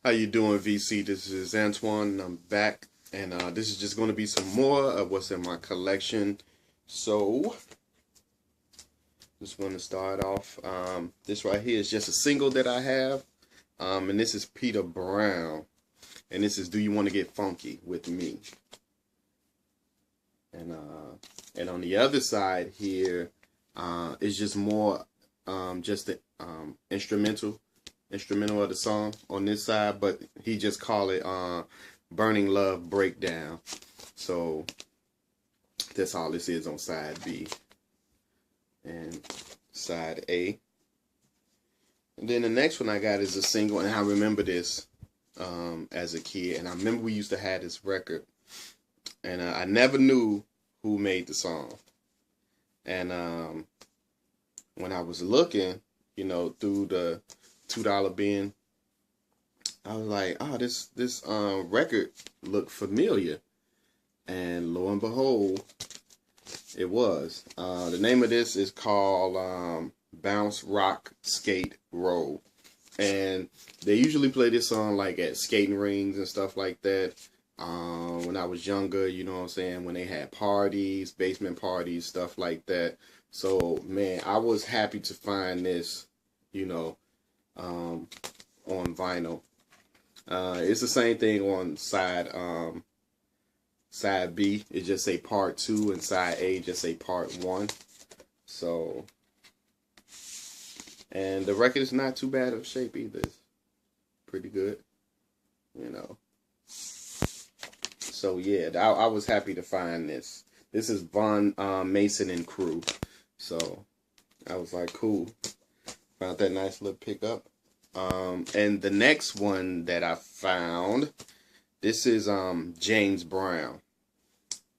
How you doing, VC? This is Antoine, and I'm back, and this is just going to be some more of what's in my collection. So, just want to start off. This right here is just a single that I have, and this is Peter Brown, and this is "Do You Want to Get Funky with Me?" And on the other side here, is just more, just the instrumental of the song on this side, but he just call it Burning Love Breakdown. So that's all this is on side B and side A. And then the next one I got is a single, and I remember this as a kid, and I remember we used to have this record, and I never knew who made the song. And when I was looking, through the $2 bin, I was like, oh, this record looked familiar, and lo and behold, it was. The name of this is called Bounce Rock Skate Roll, and they usually play this song like at skating rings and stuff like that. When I was younger, you know what I'm saying, when they had parties, basement parties, stuff like that. So man, I was happy to find this, on vinyl. It's the same thing on side B. It just say part 2, and side A just say part 1. So, and the record is not too bad of shape either. It's pretty good, So yeah, I was happy to find this. This is Von Mason and Crew. So I was like, cool. Found that nice little pickup. And the next one that I found, this is James Brown.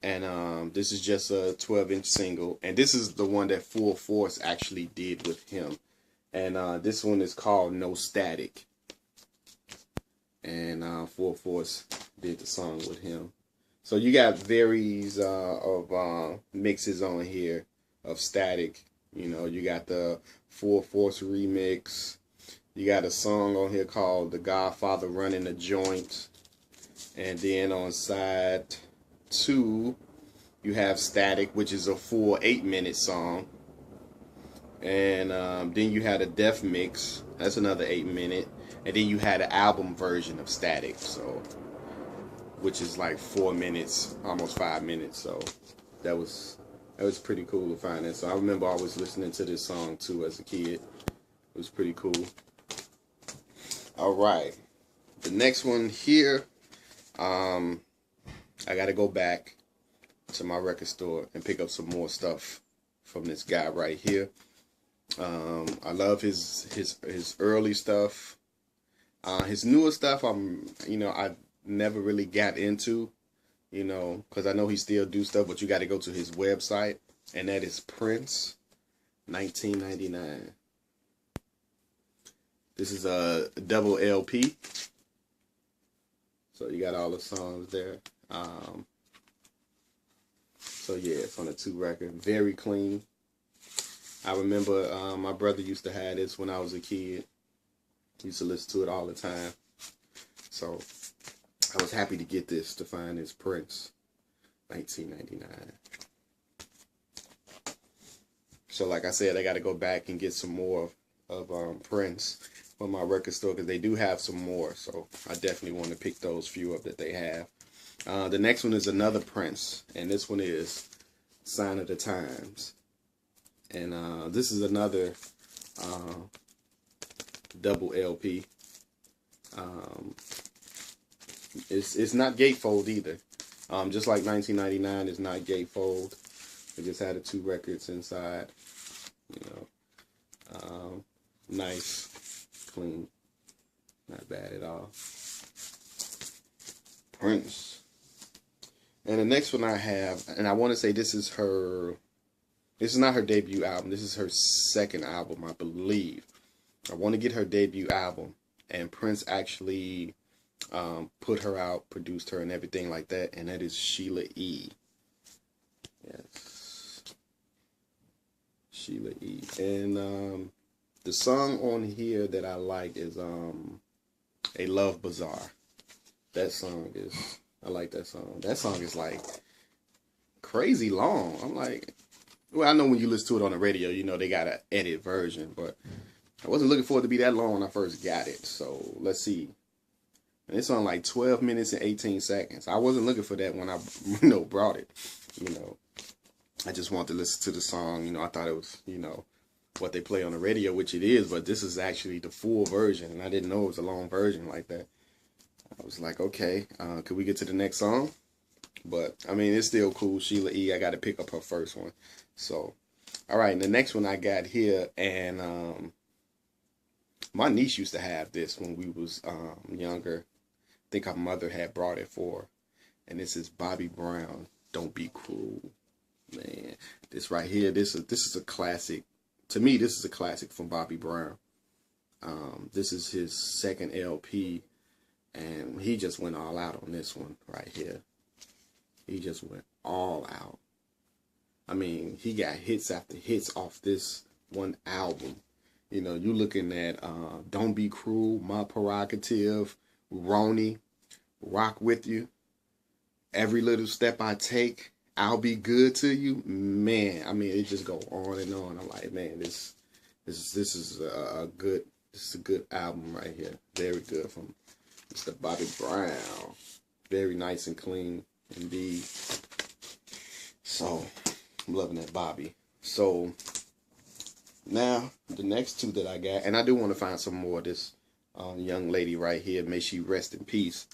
And this is just a 12-inch single. And this is the one that Full Force actually did with him. And this one is called No Static. And Full Force did the song with him. So you got varies of mixes on here of Static. You got the Full Force remix. You got a song on here called The Godfather Running a Joint. And then on side 2, you have Static, which is a full 8-minute song. And then you had a Def Mix. That's another 8-minute. And then you had an album version of Static, so which is like 4 minutes, almost 5 minutes. So that was pretty cool to find that. So I remember always listening to this song too as a kid. It was pretty cool. All right, the next one here, I got to go back to my record store and pick up some more stuff from this guy right here. I love his early stuff. His newer stuff, I never really got into, because I know he still do stuff, but you got to go to his website, and that is Prince 1999. This is a double LP, so you got all the songs there. So yeah, it's on a 2 record, very clean. I remember my brother used to have this when I was a kid. He used to listen to it all the time. So I was happy to get this, to find this Prince 1999. So like I said, I got to go back and get some more of Prince from my record store, because they do have some more. So I definitely want to pick those few up that they have. The next one is another Prince, and this one is Sign of the Times. And this is another double LP. It's not gatefold either. Just like 1999 is not gatefold. It just had the 2 records inside. Nice, clean, not bad at all. Prince. And the next one I have, and I want to say this is not her debut album. This is her second album, I believe. I want to get her debut album, and Prince actually put her out, produced her, and everything like that, and that is Sheila E. Yes, Sheila E. And the song on here that I like is A Love Bazaar. That song is, I like that song. That song is like crazy long. I'm like, well, I know when you listen to it on the radio, you know they got an edit version, but I wasn't looking for it to be that long when I first got it. So let's see. And it's on like 12 minutes and 18 seconds. I wasn't looking for that when I, brought it. I just wanted to listen to the song. I thought it was, what they play on the radio, which it is, but this is actually the full version, and I didn't know it was a long version like that. I was like, okay, could we get to the next song? But, I mean, it's still cool. Sheila E., I got to pick up her first one. So, all right, and the next one I got here, and my niece used to have this when we was younger. I think her mother had brought it for her. And this is Bobby Brown, Don't Be Cruel. Man, this right here, this is a classic. To me, this is a classic from Bobby Brown. This is his second LP, and he just went all out on this one right here. He just went all out. I mean, he got hits after hits off this one album. You looking at Don't Be Cruel, My Prerogative, Ronnie, Rock With You, Every Little Step I Take, I'll Be Good to You. Man, I mean, it just go on and on. I'm like, man, this is a good album right here. Very good from Mr. Bobby Brown. Very nice and clean indeed. So, I'm loving that Bobby. So, now, the next two that I got, and I do want to find some more of this young lady right here. May she rest in peace.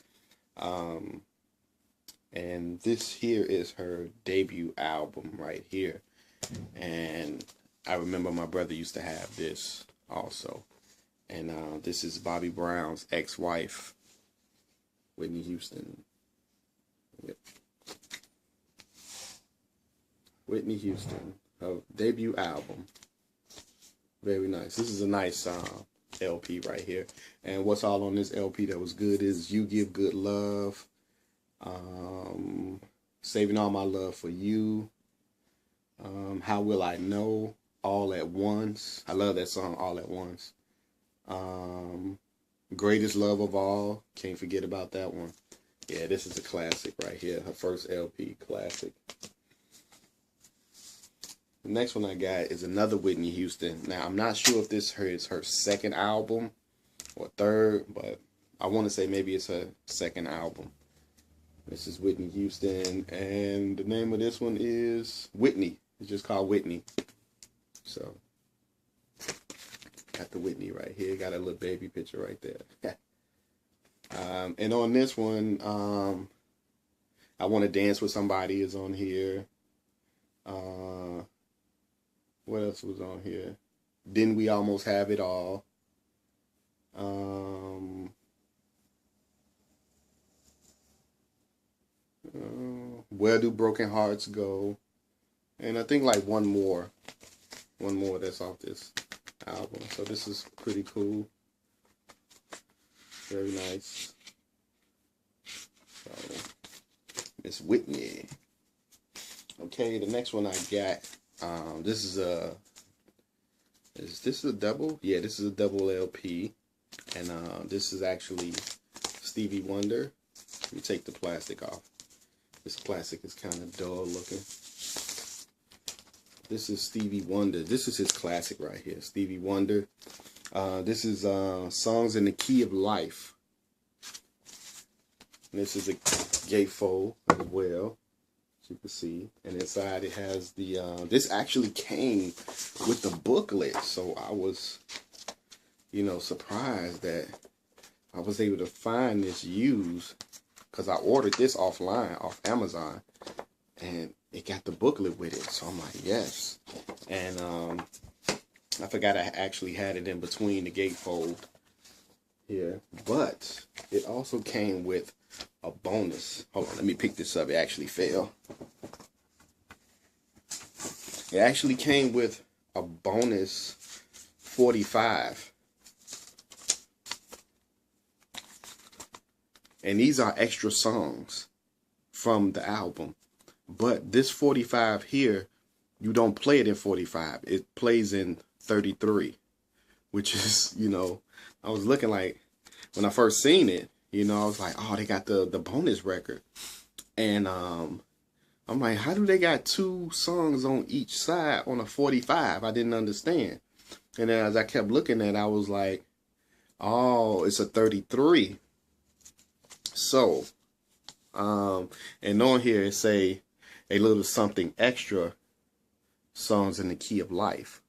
And this here is her debut album right here. And I remember my brother used to have this also. And this is Bobby Brown's ex-wife, Whitney Houston. Yep. Whitney Houston, her debut album. Very nice. This is a nice LP right here. And what's all on this LP that was good is You Give Good Love, Saving All My Love for You, How Will I Know, All at Once. I love that song, All at Once. Greatest Love of All. Can't forget about that one. Yeah, this is a classic right here. Her first LP classic. The next one I got is another Whitney Houston. Now, I'm not sure if this is her second album or third, but I want to say maybe it's her second album. This is Whitney Houston, and the name of this one is Whitney. It's just called Whitney. So, got the Whitney right here. Got a little baby picture right there. And on this one, I Want to Dance with Somebody is on here. What else was on here? Didn't We Almost Have It All? Where Do Broken Hearts Go? And I think like one more that's off this album. So this is pretty cool. Very nice. So, Miss Whitney. Okay, the next one I got. This is this a double? Yeah, this is a double LP, and this is actually Stevie Wonder. Let me take the plastic off. This plastic is kind of dull looking. This is Stevie Wonder. This is his classic right here, Stevie Wonder. This is Songs in the Key of Life. And this is a gatefold as well, as you can see. And inside it has the, this actually came with the booklet. So I was, surprised that I was able to find this used, because I ordered this offline, off Amazon. And it got the booklet with it. So I'm like, yes. And I forgot I actually had it in between the gatefold here. But it also came with a bonus. Hold on, let me pick this up. It actually fell. It actually came with a bonus 45. And these are extra songs from the album. But this 45 here, you don't play it in 45. It plays in 33, which is, I was looking like, when I first seen it, you know, I was like, oh, they got the bonus record. And I'm like, how do they got 2 songs on each side on a 45? I didn't understand. And then as I kept looking at it, I was like, oh, it's a 33. So, and on here it say a little something extra, songs in the key of life.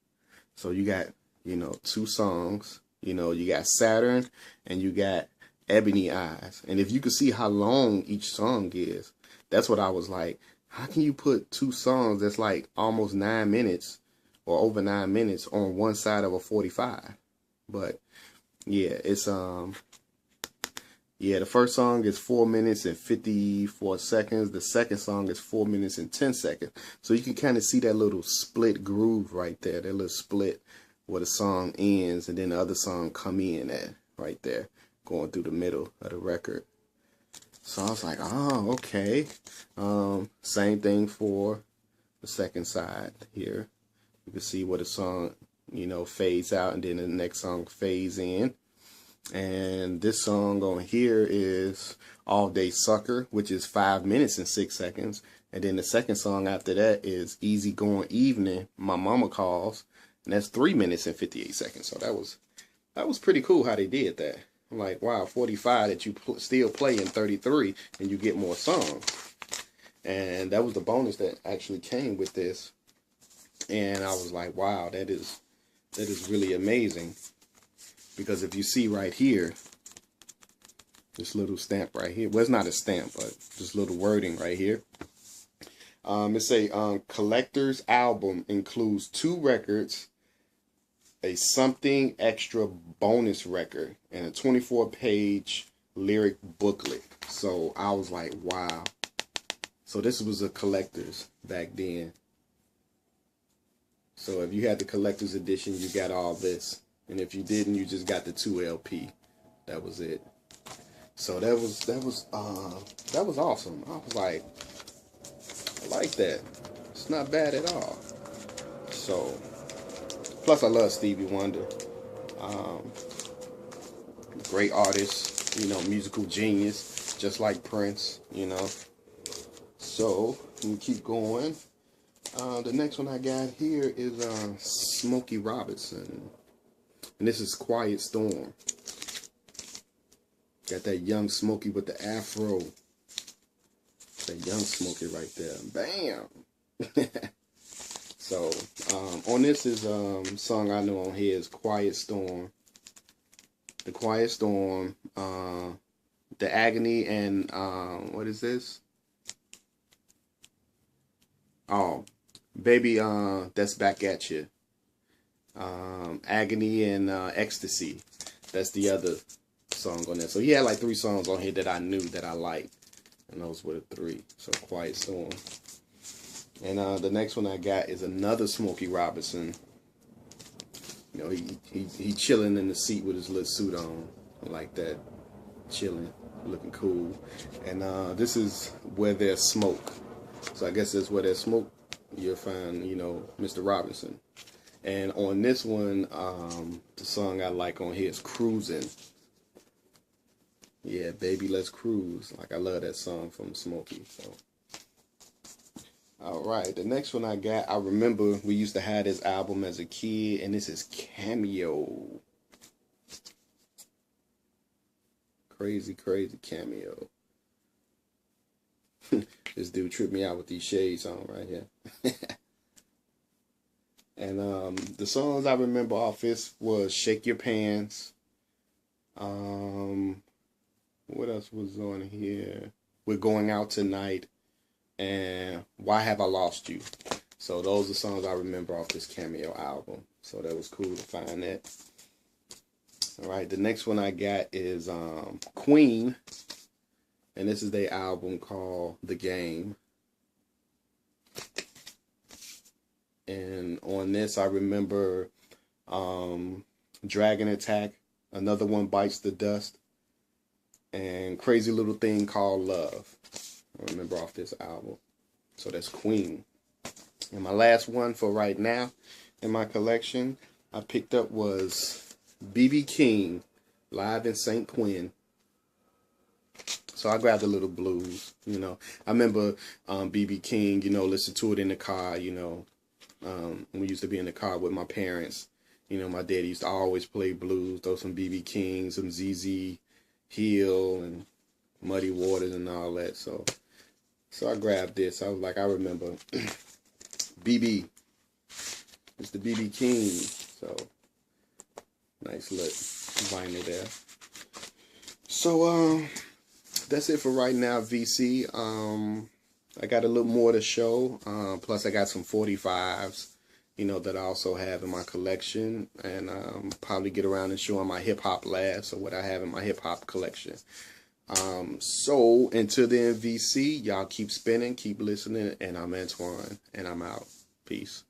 So you got, you know, 2 songs. You know, you got Saturn and you got Ebony Eyes. And if you could see how long each song is, that's what I was like, how can you put 2 songs that's like almost 9 minutes or over 9 minutes on one side of a 45? But yeah, it's yeah, the first song is 4 minutes and 54 seconds. The second song is 4 minutes and 10 seconds. So you can kind of see that little split groove right there, that little split where the song ends and then the other song come in at right there, going through the middle of the record. So I was like, oh, okay. Same thing for the second side here. You can see where the song, you know, fades out and then the next song fades in. And this song on here is All Day Sucker, which is 5 minutes and 6 seconds. And then the second song after that is Easy Going Evening, My Mama Calls, and that's 3 minutes and 58 seconds. So that was pretty cool how they did that. I'm like, wow, 45 that you still play in 33 and you get more songs. And that was the bonus that actually came with this. And I was like, wow, that is really amazing. Because if you see right here, this little stamp right here, well, it's not a stamp, but just little wording right here. It say collector's album includes 2 records, a something extra bonus record, and a 24-page lyric booklet. So I was like, wow. So this was a collector's back then. So if you had the collector's edition, you got all this. And if you didn't, you just got the 2 LP. That was it. So that was awesome. I was like, I like that. It's not bad at all. So, plus I love Stevie Wonder. Great artist, you know, musical genius, just like Prince, you know. So, let me keep going. The next one I got here is Smokey Robinson. And this is Quiet Storm. Got that young Smokey with the afro. That young Smokey right there. Bam! So, on this is song I know on here is Quiet Storm. The Quiet Storm, The Agony, and what is this? Oh, Baby, That's Back at You. Agony and Ecstasy. That's the other song on there. So he had like 3 songs on here that I knew that I liked. And those were the 3. So Quiet Storm. And the next one I got is another Smokey Robinson. You know, he chilling in the seat with his little suit on. Like that. Chilling. Looking cool. And this is Where There's Smoke. So I guess that's where there's smoke. You'll find, you know, Mr. Robinson. And on this one, the song I like on here is Cruising. Yeah, Baby, Let's Cruise. Like, I love that song from Smokey. So, alright, the next one I got, I remember we used to have this album as a kid, and this is Cameo. Crazy, crazy Cameo. This dude tripped me out with these shades on right here. And the songs I remember off this was Shake Your Pants. What else was on here? We're Going Out Tonight. And Why Have I Lost You? So those are songs I remember off this Cameo album. So that was cool to find that. Alright, the next one I got is Queen. And this is their album called The Game. And on this, I remember Dragon Attack, Another One Bites the Dust, and Crazy Little Thing Called Love. I remember off this album. So that's Queen. And my last one for right now in my collection I picked up was B.B. King, live in St. Quinn. So I grabbed a little blues, you know. I remember B.B. King, you know, listen to it in the car, you know. We used to be in the car with my parents. You know, my daddy used to always play blues, throw some B.B. King, some Z.Z. Hill, and Muddy Waters and all that. So I grabbed this. I was like, I remember B.B. Mr. B.B. King. So nice look, vinyl there. So that's it for right now, VC. I got a little more to show. Plus, I got some 45s, you know, that I also have in my collection, and probably get around and showing my hip hop labs or what I have in my hip hop collection. So until then, VC, y'all keep spinning, keep listening, and I'm Antoine, and I'm out. Peace.